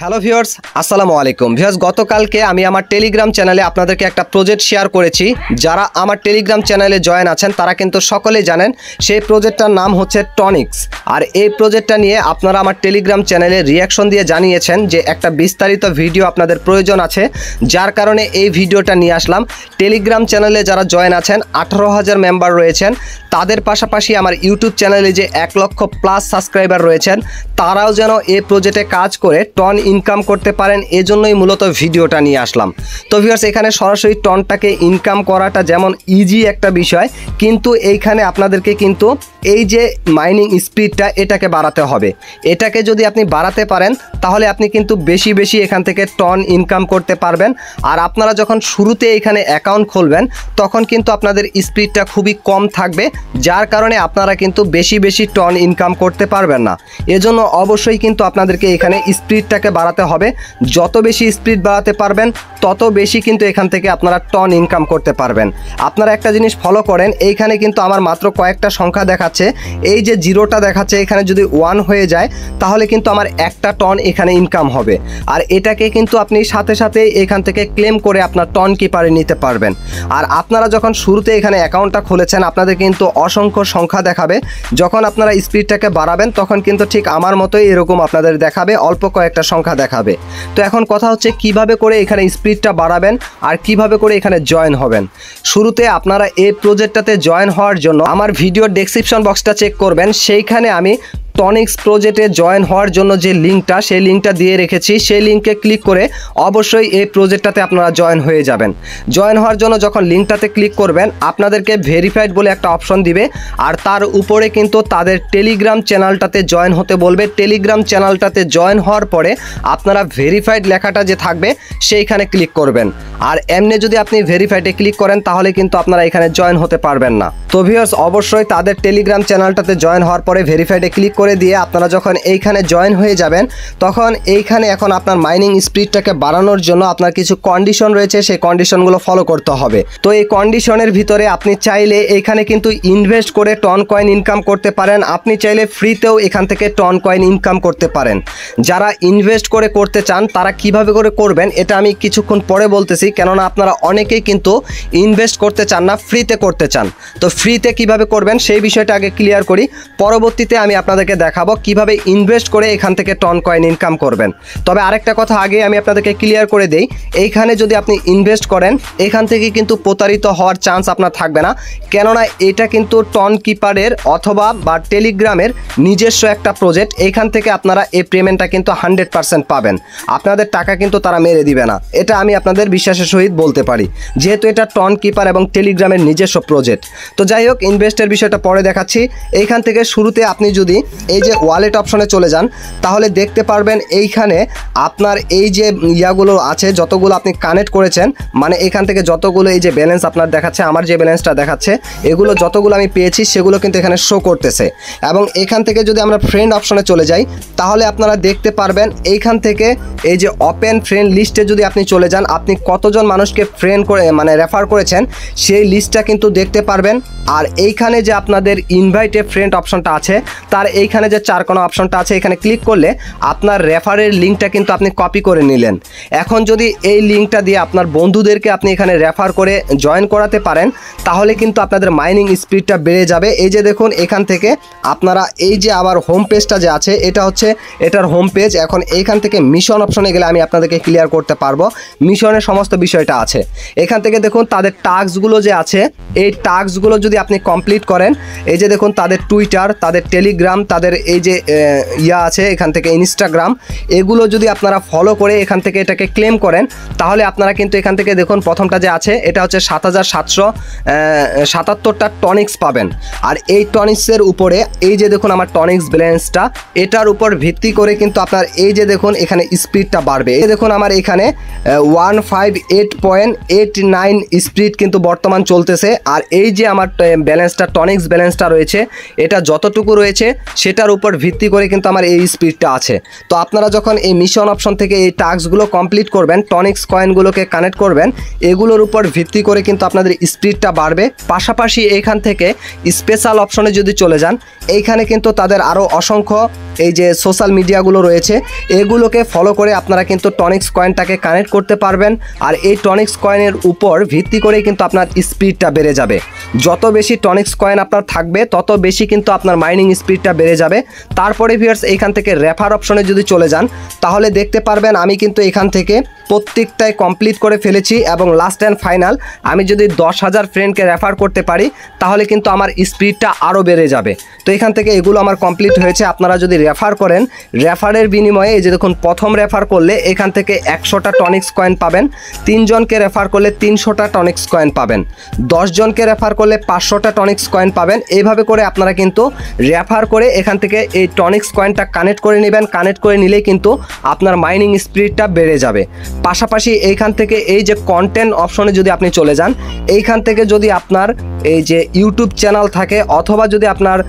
Hello viewers, আসসালামু আলাইকুম। Viewers, গতকালকে আমি আমার টেলিগ্রাম চ্যানেলে আপনাদেরকে একটা প্রজেক্ট শেয়ার করেছি। যারা আমার টেলিগ্রাম চ্যানেলে জয়েন আছেন তারা কিন্তু সকলেই জানেন সেই প্রজেক্টটার নাম হচ্ছে টনিক্স। আর এই প্রজেক্টটা নিয়ে আপনারা আমার টেলিগ্রাম চ্যানেলে রিয়াকশন দিয়ে জানিয়েছেন যে একটা বিস্তারিত ভিডিও আপনাদের প্রয়োজন আছে, যার কারণে এই ভিডিওটা নিয়ে আসলাম। টেলিগ্রাম চ্যানেলে যারা জয়েন আছেন 18,000 মেম্বার রয়েছেন, তাদের পাশাপাশি আমার ইউটিউব চ্যানেলে যে 1 লক্ষ প্লাস সাবস্ক্রাইবার রয়েছেন তারাও যেন এই প্রজেক্টে কাজ করে টন ইনকাম করতে পারেন, এজন্যই মূলত ভিডিওটা নিয়ে আসলাম। তো ভিউয়ার্স, এখানে সরাসরি টনটাকে ইনকাম করাটা যেমন ইজি একটা বিষয়, কিন্তু এইখানে আপনাদেরকে কিন্তু এই যে মাইনিং স্পিডটা এটাকে বাড়াতে হবে। এটাকে যদি আপনি বাড়াতে পারেন তাহলে আপনি কিন্তু বেশি বেশি এখান থেকে টন ইনকাম করতে পারবেন। আর আপনারা যখন শুরুতে এখানে অ্যাকাউন্ট খুলবেন তখন কিন্তু আপনাদের স্পিডটা খুবই কম থাকবে, যার কারণে আপনারা কিন্তু বেশি বেশি টন ইনকাম করতে পারবেন না। এজন্য অবশ্যই কিন্তু আপনাদেরকে এখানে স্পিডটাকে বাড়াতে হবে। যত বেশি স্পিড বাড়াতে পারবেন তত বেশি কিন্তু এখান থেকে আপনারা টন ইনকাম করতে পারবেন। আপনারা একটা জিনিস ফলো করেন, এইখানে কিন্তু আমার মাত্র কয়েকটা সংখ্যা দেখাচ্ছে। এই যে জিরোটা দেখাচ্ছে, এখানে যদি 1 হয়ে যায় তাহলে কিন্তু আমার একটা টন এখানে ইনকাম হবে। আর এটাকে কিন্তু আপনি সাথে সাথে এখান থেকে ক্লেম করে আপনার টন কিপারে নিতে পারবেন। আর আপনারা যখন শুরুতে এখানে অ্যাকাউন্টটা খুলেছেন আপনাদের কিন্তু অসংখ্য সংখ্যা দেখাবে। যখন আপনারা স্পিডটাকে বাড়াবেন তখন কিন্তু ঠিক আমার মতোই এরকম আপনাদের দেখাবে, অল্প কয়েকটা সংখ্যা দেখাবে। তো এখন কথা হচ্ছে কিভাবে করে এখানে স্পিডটা বাড়াবেন আর কিভাবে করে এখানে জয়েন হবেন। শুরুতে আপনারা এই প্রজেক্টটাতে জয়েন হওয়ার জন্য আমার ভিডিওর ডেসক্রিপশন বক্সটা চেক করবেন। সেইখানে আমি টনিক্স প্রজেক্টে জয়েন হওয়ার জন্য যে লিঙ্কটা, সেই লিঙ্কটা দিয়ে রেখেছি। সেই লিঙ্কে ক্লিক করে অবশ্যই এই প্রজেক্টটাতে আপনারা জয়েন হয়ে যাবেন। জয়েন হওয়ার জন্য যখন লিঙ্কটাতে ক্লিক করবেন আপনাদেরকে ভেরিফাইড বলে একটা অপশন দিবে, আর তার উপরে কিন্তু তাদের টেলিগ্রাম চ্যানেলটাতে জয়েন হতে বলবে। টেলিগ্রাম চ্যানেলটাতে জয়েন হওয়ার পরে আপনারা ভেরিফাইড লেখাটা যে থাকবে সেইখানে ক্লিক করবেন। আর এমনি যদি আপনি ভেরিফাইডে ক্লিক করেন তাহলে কিন্তু আপনারা এখানে জয়েন হতে পারবেন না। তো ভিউয়ার্স, অবশ্যই তাদের টেলিগ্রাম চ্যানেলটাতে জয়েন হওয়ার পরে ভেরিফাইডে ক্লিক করে দিয়ে আপনারা যখন এইখানে জয়েন হয়ে যাবেন তখন এইখানে এখন আপনার মাইনিং স্পিডটাকে বাড়ানোর জন্য আপনার কিছু কন্ডিশন রয়েছে, সেই কন্ডিশনগুলো ফলো করতে হবে। তো এই কন্ডিশনের ভিতরে আপনি চাইলে এইখানে কিন্তু ইনভেস্ট করে টন কয়েন ইনকাম করতে পারেন, আপনি চাইলে ফ্রিতেও এখান থেকে টন কয়েন ইনকাম করতে পারেন। যারা ইনভেস্ট করে করতে চান তারা কিভাবে করে করবেন এটা আমি কিছুক্ষণ পরে বলতেছি, কেননা আপনারা অনেকেই কিন্তু ইনভেস্ট করতে চান না, ফ্রিতে করতে চান। তো ফ্রিতে কিভাবে করবেন সেই বিষয়টা আগে ক্লিয়ার করি, পরবর্তীতে আমি আপনাদেরকে দেখাবো কিভাবে ইনভেস্ট করে এখান থেকে টন কয়েন ইনকাম করবেন। তবে আরেকটা কথা আগে আমি আপনাদেরকে ক্লিয়ার করে দেই, এইখানে যদি আপনি ইনভেস্ট করেন এখান থেকে কিন্তু প্রতারিত হওয়ার চান্স আপনার থাকবে না, কেননা এটা কিন্তু টন কিপারের অথবা বা টেলিগ্রামের নিজস্ব একটা প্রজেক্ট। এইখান থেকে আপনারা এই পেমেন্টটা কিন্তু 100% পাবেন, আপনাদের টাকা কিন্তু তারা মেরে দিবে না। এটা আমি আপনাদের বিশ্বাসের সহিত বলতে পারি, যেহেতু এটা টন কিপার এবং টেলিগ্রামের নিজস্ব প্রজেক্ট। তো যাই হোক, ইনভেস্টের বিষয়টা পরে দেখাচ্ছি। এইখান থেকে শুরুতে আপনি যদি এই যে ওয়ালেট অপশনে চলে যান তাহলে দেখতে পারবেন এইখানে আপনার এই যে ইয়াগুলো আছে, যতগুলো আপনি কানেক্ট করেছেন, মানে এখান থেকে যতগুলো এই যে ব্যালেন্স আপনার দেখাচ্ছে, আমার যে ব্যালেন্সটা দেখাচ্ছে এগুলো যতগুলো আমি পেয়েছি সেগুলো কিন্তু এখানে শো করতেছে। এবং এখান থেকে যদি আমরা ফ্রেন্ড অপশনে চলে যাই তাহলে আপনারা দেখতে পারবেন এইখান থেকে এই যে ওপেন ফ্রেন্ড লিস্টে যদি আপনি চলে যান, আপনি কতজন মানুষকে ফ্রেন্ড করে মানে রেফার করেছেন সেই লিস্টটা কিন্তু দেখতে পারবেন। আর এইখানে যে আপনাদের ইনভাইট এ ফ্রেন্ড অপশনটা আছে তার এইখানে যে 4 কোণা অপশনটা আছে এখানে ক্লিক করলে আপনার রেফারের লিঙ্কটা কিন্তু আপনি কপি করে নিলেন। এখন যদি এই লিঙ্কটা দিয়ে আপনার বন্ধুদেরকে আপনি এখানে রেফার করে জয়েন করাতে পারেন তাহলে কিন্তু আপনাদের মাইনিং স্পিডটা বেড়ে যাবে। এই যে দেখুন, এখান থেকে আপনারা এই যে আবার হোম পেজটা যে আছে এটা হচ্ছে এটার হোম পেজ। এখন এইখান থেকে মিশন অপশনে গেলে আমি আপনাদেরকে ক্লিয়ার করতে পারবো মিশনের সমস্ত বিষয়টা আছে। এখান থেকে দেখুন তাদের টাস্কগুলো যে আছে, এই টাস্কগুলো যদি আপনি কমপ্লিট করেন, এই যে দেখুন তাদের টুইটার, তাদের টেলিগ্রাম, তাদের এই যে ইয়া আছে এখান থেকে ইনস্টাগ্রাম, এগুলো যদি আপনারা ফলো করে এখান থেকে এটাকে ক্লেম করেন তাহলে আপনারা কিন্তু এখান থেকে দেখুন প্রথমটা যে আছে এটা হচ্ছে 7,777টা টনিক্স পাবেন। আর এই টনিক্সের উপরে এই যে দেখুন আমার টনিক্স ব্যালেন্সটা, এটার উপর ভিত্তি করে কিন্তু আপনার এই যে দেখুন এখানে স্পিডটা বাড়বে। এই দেখুন আমার এখানে 158.89 স্পিড কিন্তু বর্তমান চলতেছে। আর এই যে আমার ব্যালেন্সটা টনিক্স ব্যালেন্সটা রয়েছে এটা যতটুকু রয়েছে সেটার উপর ভিত্তি করে কিন্তু আমার এই স্পিডটা আছে। তো আপনারা যখন এই মিশন অপশন থেকে এই টাস্কগুলো কমপ্লিট করবেন, টনিক্স কয়েনগুলোকে কানেক্ট করবেন, এগুলোর উপর ভিত্তি করে কিন্তু আপনাদের স্পিডটা বাড়বে। পাশাপাশি এইখান থেকে স্পেশাল অপশনে যদি চলে যান, এইখানে কিন্তু তাদের আরও অসংখ্য এই যে সোশ্যাল মিডিয়াগুলো রয়েছে, এগুলোকে ফলো করে আপনারা কিন্তু টনিক্স কয়েনটাকে কানেক্ট করতে পারবেন। আর এই টনিক্স কয়েনের উপর ভিত্তি করে কিন্তু আপনার স্পিডটা বেড়ে যাবে। যত বেশি টনিক্স কয়েন আপনার থাকবে তত বেশি কিন্তু আপনার মাইনিং স্পিডটা বেড়ে যাবে। তারপরে ভিউয়ার্স এইখান থেকে রেফার অপশনে যদি চলে যান, তাহলে দেখতে পারবেন আমি কিন্তু এখান থেকে প্রত্যেকটাই কমপ্লিট করে ফেলেছি এবং লাস্ট অ্যান্ড ফাইনাল আমি যদি 10,000 ফ্রেন্ডকে রেফার করতে পারি তাহলে কিন্তু আমার স্পিডটা আরও বেড়ে যাবে। তো এখান থেকে এগুলো আমার কমপ্লিট হয়েছে। আপনারা যদি রেফার করেন, রেফারের বিনিময়ে এই যে দেখুন প্রথম রেফার করলে এখান থেকে 100টা টনিক্স কয়েন পাবেন, 3 জনকে রেফার করলে 300টা টনিক্স কয়েন পাবেন, 10 জনকে রেফার করলে 500টা টনিক্স কয়েন পাবেন। এইভাবে করে আপনারা কিন্তু রেফার করে এখান থেকে এই টনিক্স কয়েনটা কানেক্ট করে নেবেন। কানেক্ট করে নিলেই কিন্তু আপনার মাইনিং স্পিডটা বেড়ে যাবে। পাশাপাশি এইখান থেকে এই যে কন্টেন্ট অপশনে যদি আপনি চলে যান, এইখান থেকে যদি আপনার এই যে ইউটিউব চ্যানেল থাকে অথবা যদি আপনার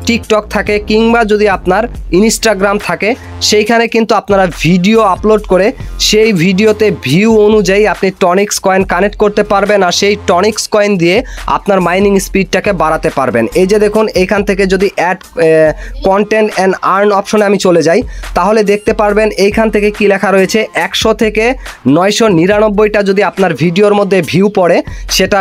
টিকটক থাকে কিংবা যদি আপনার ইনস্টাগ্রাম থাকে, সেইখানে কিন্তু আপনারা ভিডিও আপলোড করে সেই ভিডিওতে ভিউ অনুযায়ী আপনি টনিক্স কয়েন কানেক্ট করতে পারবেন। আর সেই টনিক্স কয়েন দিয়ে আপনার মাইনিং স্পিডটাকে বাড়াতে পারবেন। এই যে দেখুন এইখান থেকে যদি অ্যাড কন্টেন্ট অ্যান্ড আর্ন অপশনে আমি চলে যাই, তাহলে দেখতে পারবেন এইখান থেকে কি লেখা রয়েছে, 100 থেকে 999টা যদি আপনার ভিডিওর মধ্যে ভিউ পড়ে, সেটা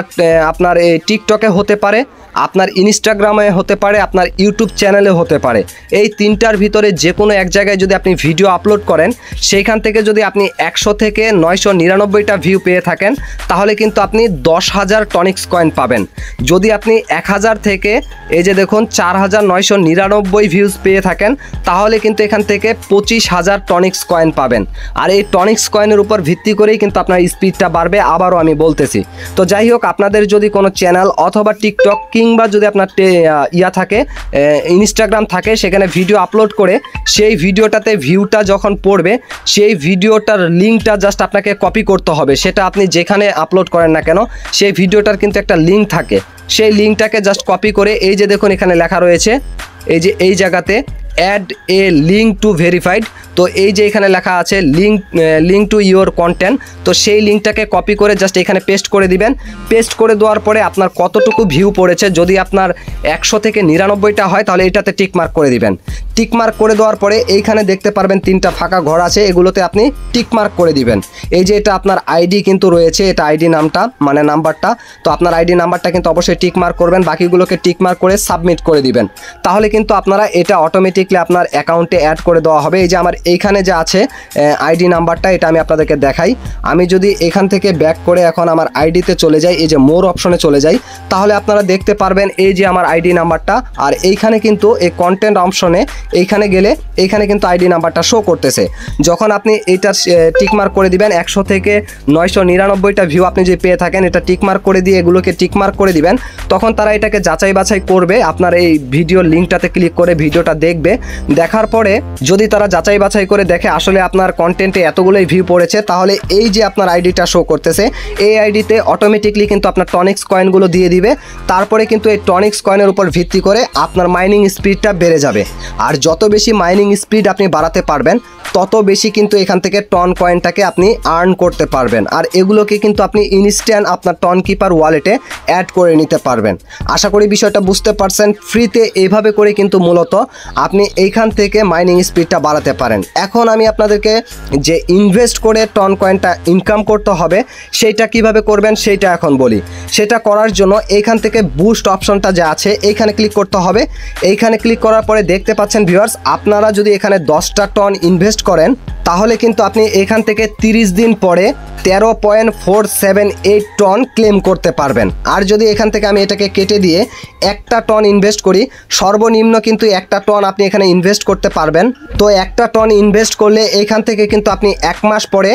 আপনার এই টিকটকে হতে পারে, আপনার ইনস্টাগ্রামে হতে পারে, আপনার ইউটিউব চ্যানেলে হতে পারে। এই তিনটার ভিতরে যে কোনো এক জায়গায় যদি আপনি ভিডিও আপলোড করেন, সেইখান থেকে যদি আপনি 100 থেকে 999টা ভিউ পেয়ে থাকেন, তাহলে কিন্তু আপনি 10,000 টনিক্স কয়েন পাবেন। যদি আপনি 1000 থেকে এই যে দেখুন 4,999 ভিউজ পেয়ে থাকেন, তাহলে কিন্তু এখান থেকে 25,000 টনিক্স কয়েন পাবেন। আর এই টনিক্স কয়েনের উপর ভিত্তি করেই কিন্তু আপনার স্পিডটা বাড়বে। আবারও আমি বলতেছি। তো যাই হোক, আপনাদের যদি কোনো চ্যানেল অথবা টিকটক কিংবা যদি আপনার থাকে ইনস্টাগ্রাম থাকে, সেখানে ভিডিও আপলোড করে সেই ভিডিওটাতে ভিউটা যখন পড়বে, সেই ভিডিওটার লিঙ্কটা জাস্ট আপনাকে কপি করতে হবে। সেটা আপনি যেখানে আপলোড করেন না কেন, সেই ভিডিওটার কিন্তু একটা লিঙ্ক থাকে, সেই লিঙ্কটাকে জাস্ট কপি করে এই যে দেখুন এখানে লেখা রয়েছে, এই যে এই জায়গাতে add a link to verified. তো এই যে এখানে লেখা আছে লিঙ্ক টু ইওর কন্টেন্ট, তো সেই লিঙ্কটাকে কপি করে জাস্ট এখানে পেস্ট করে দিবেন। পেস্ট করে দেওয়ার পরে আপনার কতটুকু ভিউ পড়েছে, যদি আপনার 100 থেকে 99টা হয় তাহলে এটাতে টিক মার্ক করে দিবেন। টিক মার্ক করে দেওয়ার পরে এইখানে দেখতে পারবেন 3টা ফাঁকা ঘর আছে, এগুলোতে আপনি টিক মার্ক করে দিবেন। এই যে এটা আপনার আইডি কিন্তু রয়েছে, এটা আইডি নামটা মানে নাম্বারটা, তো আপনার আইডি নাম্বারটা কিন্তু অবশ্যই টিক মার্ক করবেন, বাকিগুলোকে টিক মার্ক করে সাবমিট করে দিবেন। তাহলে কিন্তু আপনারা এটা অটোমেটিকলি আপনার অ্যাকাউন্টে অ্যাড করে দেওয়া হবে। এই যে আমার এইখানে যে আছে আইডি নাম্বারটা, এটা আমি আপনাদেরকে দেখাই। আমি যদি এখান থেকে ব্যাক করে এখন আমার আইডিতে চলে যাই, এই যে মোর অপশনে চলে যাই, তাহলে আপনারা দেখতে পারবেন এই যে আমার আইডি নাম্বারটা। আর এইখানে কিন্তু এই কন্টেন্ট অপশনে এইখানে গেলে এইখানে কিন্তু আইডি নাম্বারটা শো করতেছে। যখন আপনি এটা টিকমার্ক করে দিবেন, 100 থেকে 999টা ভিউ আপনি যে পেয়ে থাকেন, এটা টিকমার্ক করে দিয়ে এগুলোকে টিকমার্ক করে দিবেন, তখন তারা এটাকে যাচাই বাছাই করবে। আপনার এই ভিডিওর লিঙ্কটাতে ক্লিক করে ভিডিওটা দেখবে, দেখার পরে যদি তারা যাচাই বাছাই করে দেখে আসলে আপনার কন্টেন্টে এতগুলোই ভিউ পড়েছে, তাহলে এই যে আপনার আইডিটা শো করতেছে, এই আইডিতে অটোমেটিকলি কিন্তু আপনার টনিক্স কয়েনগুলো দিয়ে দিবে। তারপরে কিন্তু এই টনিক্স কয়েনের উপর ভিত্তি করে আপনার মাইনিং স্পিডটা বেড়ে যাবে। আর যত বেশি মাইনিং স্পিড আপনি বাড়াতে পারবেন, তত বেশি কিন্তু এখান থেকে টন কয়েনটাকে আপনি আর্ন করতে পারবেন। আর এগুলোকে কিন্তু আপনি ইনস্ট্যান্ট আপনার টন কিপার ওয়ালেটে অ্যাড করে নিতে পারবেন। আশা করি বিষয়টা বুঝতে পারছেন। ফ্রিতে এইভাবে করে কিন্তু মূলত আপনি এইখান থেকে মাইনিং স্পিডটা বাড়াতে পারেন। এখন আমি আপনাদেরকে যে ইনভেস্ট করে টন কয়েনটা ইনকাম করতে হবে, সেইটা কিভাবে করবেন সেইটা এখন বলি। সেটা করার জন্য এইখান থেকে বুস্ট অপশনটা যে আছে এইখানে ক্লিক করতে হবে। এইখানে ক্লিক করার পরে দেখতে পাচ্ছেন ভিউয়ার্স, আপনারা যদি এখানে 10টা টন ইনভেস্ট করেন, তাহলে কিন্তু আপনি এখান থেকে 30 দিন পরে 13.478 টন ক্লেম করতে পারবেন। আর যদি এখান থেকে আমি এটাকে কেটে দিয়ে 1টা টন ইনভেস্ট করি, সর্বনিম্ন কিন্তু 1টা টন আপনি এখানে ইনভেস্ট করতে পারবেন। তো 1টা টন ইনভেস্ট করলে এখান থেকে কিন্তু আপনি 1 মাস পরে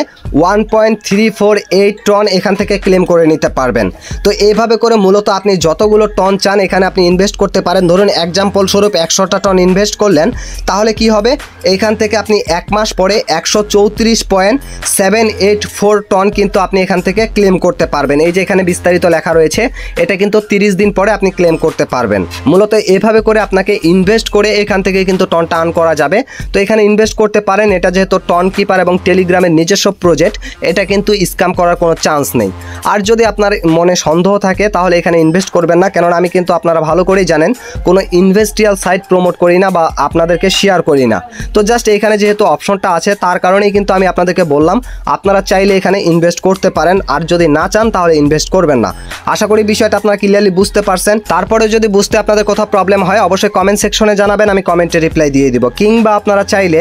1.348 টন এখান থেকে ক্লেম করে নিতে পারবেন। তো এইভাবে করে মূলত আপনি যতগুলো টন চান এখানে আপনি ইনভেস্ট করতে পারেন। ধরুন এক্সাম্পল স্বরূপ 100টা টন ইনভেস্ট করলেন, তাহলে কি হবে, এইখান থেকে আপনি 1 মাস পরে 134.784 টন কিন্তু আপনি এখান থেকে ক্লেম করতে পারবেন। এই যে এখানে বিস্তারিত লেখা রয়েছে, এটা কিন্তু 30 দিন পরে আপনি ক্লেম করতে পারবেন। মূলত এভাবে করে আপনাকে ইনভেস্ট করে এখান থেকে কিন্তু টনটা আর্ন করা যাবে। তো এখানে ইনভেস্ট করতে পারেন, এটা যেহেতু টন কিপার এবং টেলিগ্রামের নিজস্ব প্রজেক্ট, এটা কিন্তু স্ক্যাম করার কোনো চান্স নেই। আর যদি আপনার মনে সন্দেহ থাকে তাহলে এখানে ইনভেস্ট করবেন না, কেননা আমি কিন্তু আপনারা ভালো করেই জানেন কোনো ইনভেস্টিয়াল সাইট প্রমোট করি না বা আপনাদেরকে শেয়ার করি না। তো জাস্ট এখানে যেহেতু অপশনটা আছে তার কারণেই কিন্তু আমি আপনাদেরকে বললাম, আপনারা চাইলে এখানে ইনভেস্ট করতে পারেন, আর যদি না চান তাহলে ইনভেস্ট করবেন না। আশা করি বিষয়টা আপনারা ক্লিয়ারলি বুঝতে পারছেন। তারপরে যদি বুঝতে আপনাদের কোথাও প্রবলেম হয় অবশ্যই কমেন্ট সেকশনে জানাবেন, আমি কমেন্টে রিপ্লাই দিয়ে দিব। কিংবা আপনারা চাইলে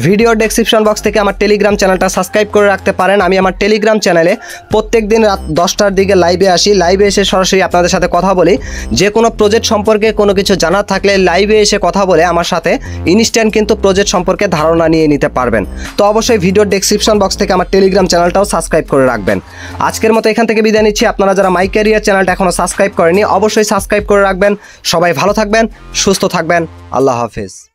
ভিডিওর ডেসক্রিপশন বক্স থেকে আমার টেলিগ্রাম চ্যানেলটা সাবস্ক্রাইব করে রাখতে পারেন। আমি আমার টেলিগ্রাম চ্যানেলে প্রত্যেক দিন রাত 10টার দিকে লাইভে আসি, লাইভে এসে সরাসরি আপনাদের সাথে কথা বলি। যে কোনো প্রজেক্ট সম্পর্কে কোনো কিছু জানার থাকলে লাইভে এসে কথা বলে আমার সাথে ইনস্ট্যান্ট কিন্তু প্রজেক্ট সম্পর্কে ধারণা নিয়ে নিতে পারবেন। তো অবশ্যই ভিডিওর ডেসক্রিপশন বক্স থেকে আমার টেলিগ্রাম চ্যানেলটাও সাবস্ক্রাইব করে রাখবেন। আজকের মতো এখান থেকে বিদায় নিচ্ছি। আপনারা যারা মাই ক্যারিয়ার চ্যানেলটা এখনও সাবস্ক্রাইব করেনি অবশ্যই সাবস্ক্রাইব করে রাখবেন। সবাই ভালো থাকবেন, সুস্থ থাকবেন। আল্লাহ হাফেজ।